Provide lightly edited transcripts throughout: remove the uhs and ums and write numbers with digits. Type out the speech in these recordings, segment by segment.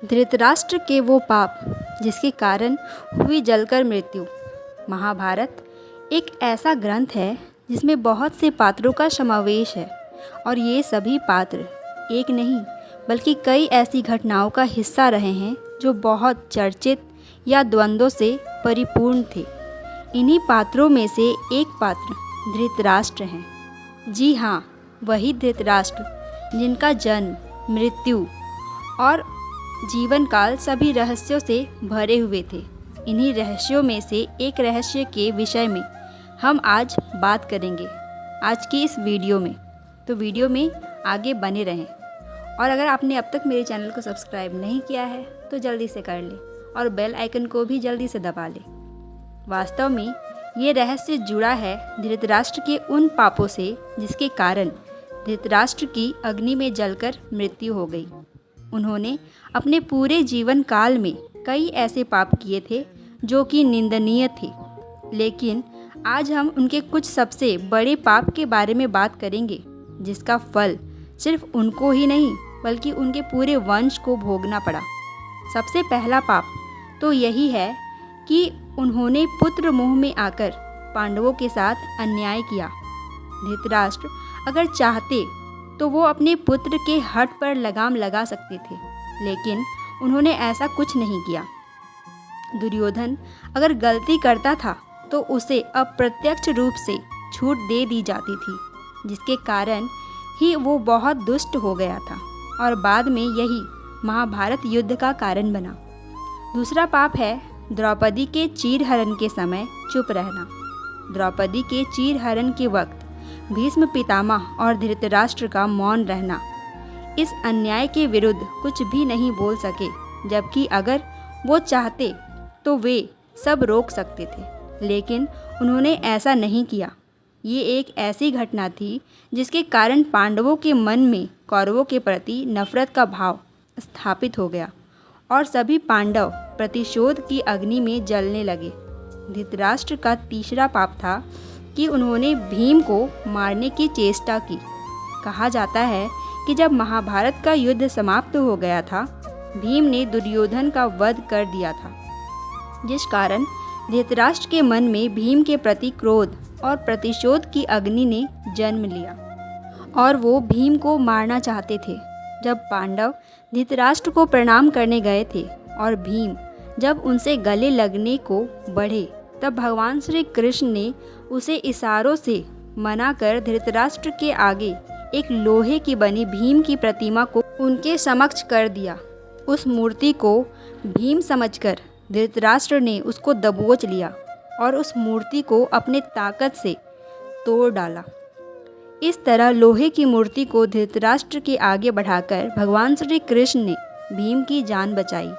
धृतराष्ट्र के वो पाप जिसके कारण हुई जलकर मृत्यु। महाभारत एक ऐसा ग्रंथ है जिसमें बहुत से पात्रों का समावेश है और ये सभी पात्र एक नहीं बल्कि कई ऐसी घटनाओं का हिस्सा रहे हैं जो बहुत चर्चित या द्वंद्वों से परिपूर्ण थे। इन्हीं पात्रों में से एक पात्र धृतराष्ट्र हैं। जी हाँ, वही धृतराष्ट्र जिनका जन्म, मृत्यु और जीवन काल सभी रहस्यों से भरे हुए थे। इन्हीं रहस्यों में से एक रहस्य के विषय में हम आज बात करेंगे आज की इस वीडियो में। तो वीडियो में आगे बने रहें और अगर आपने अब तक मेरे चैनल को सब्सक्राइब नहीं किया है तो जल्दी से कर लें और बेल आइकन को भी जल्दी से दबा लें। वास्तव में ये रहस्य जुड़ा है धृतराष्ट्र के उन पापों से जिसके कारण धृतराष्ट्र की अग्नि में जलकर मृत्यु हो गई। उन्होंने अपने पूरे जीवन काल में कई ऐसे पाप किए थे जो कि निंदनीय थे, लेकिन आज हम उनके कुछ सबसे बड़े पाप के बारे में बात करेंगे जिसका फल सिर्फ उनको ही नहीं बल्कि उनके पूरे वंश को भोगना पड़ा। सबसे पहला पाप तो यही है कि उन्होंने पुत्र मोह में आकर पांडवों के साथ अन्याय किया। धृतराष्ट्र अगर चाहते तो वो अपने पुत्र के हठ पर लगाम लगा सकते थे, लेकिन उन्होंने ऐसा कुछ नहीं किया। दुर्योधन अगर गलती करता था तो उसे अप्रत्यक्ष रूप से छूट दे दी जाती थी, जिसके कारण ही वो बहुत दुष्ट हो गया था और बाद में यही महाभारत युद्ध का कारण बना। दूसरा पाप है द्रौपदी के चीरहरण के समय चुप रहना। द्रौपदी के चीरहरण के वक्त भीष्म पितामह और धृतराष्ट्र का मौन रहना, इस अन्याय के विरुद्ध कुछ भी नहीं बोल सके, जबकि अगर वो चाहते तो वे सब रोक सकते थे, लेकिन उन्होंने ऐसा नहीं किया। ये एक ऐसी घटना थी जिसके कारण पांडवों के मन में कौरवों के प्रति नफरत का भाव स्थापित हो गया और सभी पांडव प्रतिशोध की अग्नि में जलने लगे। धृतराष्ट्र का तीसरा पाप था कि उन्होंने भीम को मारने की चेष्टा की। कहा जाता है कि जब महाभारत का युद्ध समाप्त हो गया था, भीम ने दुर्योधन का वध कर दिया था, जिस कारण धृतराष्ट्र के मन में भीम के प्रति क्रोध और प्रतिशोध की अग्नि ने जन्म लिया और वो भीम को मारना चाहते थे। जब पांडव धृतराष्ट्र को प्रणाम करने गए थे और भीम जब उनसे गले लगने को बढ़े, तब भगवान श्री कृष्ण ने उसे इशारों से मना कर धृतराष्ट्र के आगे एक लोहे की बनी भीम की प्रतिमा को उनके समक्ष कर दिया। उस मूर्ति को भीम समझकर धृतराष्ट्र ने उसको दबोच लिया और उस मूर्ति को अपने ताकत से तोड़ डाला। इस तरह लोहे की मूर्ति को धृतराष्ट्र के आगे बढ़ाकर भगवान श्री कृष्ण ने भीम की जान बचाई।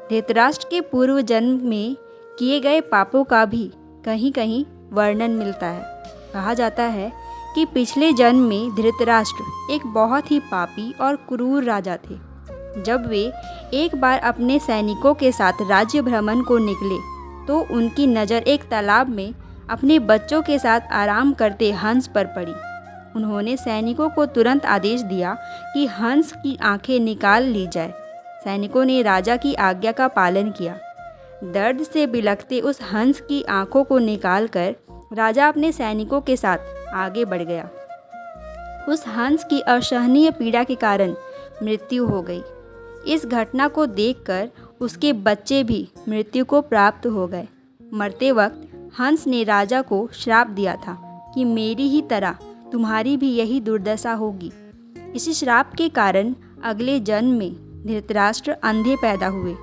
धृतराष्ट्र के पूर्व जन्म में किए गए पापों का भी कहीं कहीं वर्णन मिलता है। कहा जाता है कि पिछले जन्म में धृतराष्ट्र एक बहुत ही पापी और क्रूर राजा थे। जब वे एक बार अपने सैनिकों के साथ राज्य भ्रमण को निकले तो उनकी नज़र एक तालाब में अपने बच्चों के साथ आराम करते हंस पर पड़ी। उन्होंने सैनिकों को तुरंत आदेश दिया कि हंस की आंखें निकाल ली जाए। सैनिकों ने राजा की आज्ञा का पालन किया। दर्द से बिलखते उस हंस की आंखों को निकालकर राजा अपने सैनिकों के साथ आगे बढ़ गया। उस हंस की असहनीय पीड़ा के कारण मृत्यु हो गई। इस घटना को देखकर उसके बच्चे भी मृत्यु को प्राप्त हो गए। मरते वक्त हंस ने राजा को श्राप दिया था कि मेरी ही तरह तुम्हारी भी यही दुर्दशा होगी। इसी श्राप के कारण अगले जन्म में धृतराष्ट्र अंधे पैदा हुए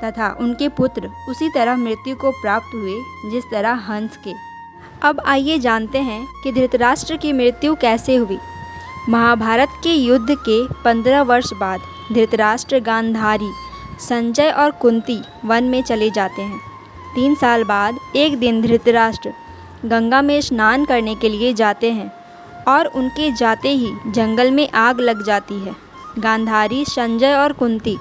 तथा उनके पुत्र उसी तरह मृत्यु को प्राप्त हुए जिस तरह हंस के। अब आइए जानते हैं कि धृतराष्ट्र की मृत्यु कैसे हुई। महाभारत के युद्ध के 15 वर्ष बाद धृतराष्ट्र, गांधारी, संजय और कुंती वन में चले जाते हैं। 3 साल बाद एक दिन धृतराष्ट्र गंगा में स्नान करने के लिए जाते हैं और उनके जाते ही जंगल में आग लग जाती है। गांधारी, संजय और कुंती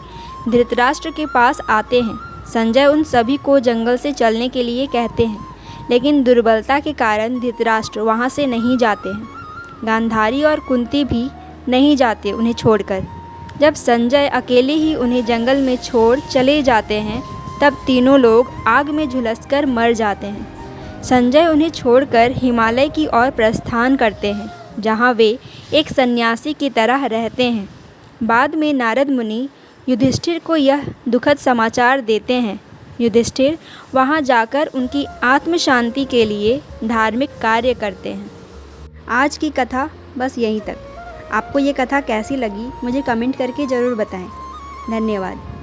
धृतराष्ट्र के पास आते हैं। संजय उन सभी को जंगल से चलने के लिए कहते हैं, लेकिन दुर्बलता के कारण धृतराष्ट्र वहाँ से नहीं जाते हैं। गांधारी और कुंती भी नहीं जाते उन्हें छोड़कर। जब संजय अकेले ही उन्हें जंगल में छोड़ चले जाते हैं तब तीनों लोग आग में झुलसकर मर जाते हैं। संजय उन्हें छोड़कर हिमालय की ओर प्रस्थान करते हैं, जहाँ वे एक सन्यासी की तरह रहते हैं। बाद में नारद मुनि युधिष्ठिर को यह दुखद समाचार देते हैं। युधिष्ठिर वहाँ जाकर उनकी आत्म शांति के लिए धार्मिक कार्य करते हैं। आज की कथा बस यहीं तक। आपको ये कथा कैसी लगी मुझे कमेंट करके ज़रूर बताएं। धन्यवाद।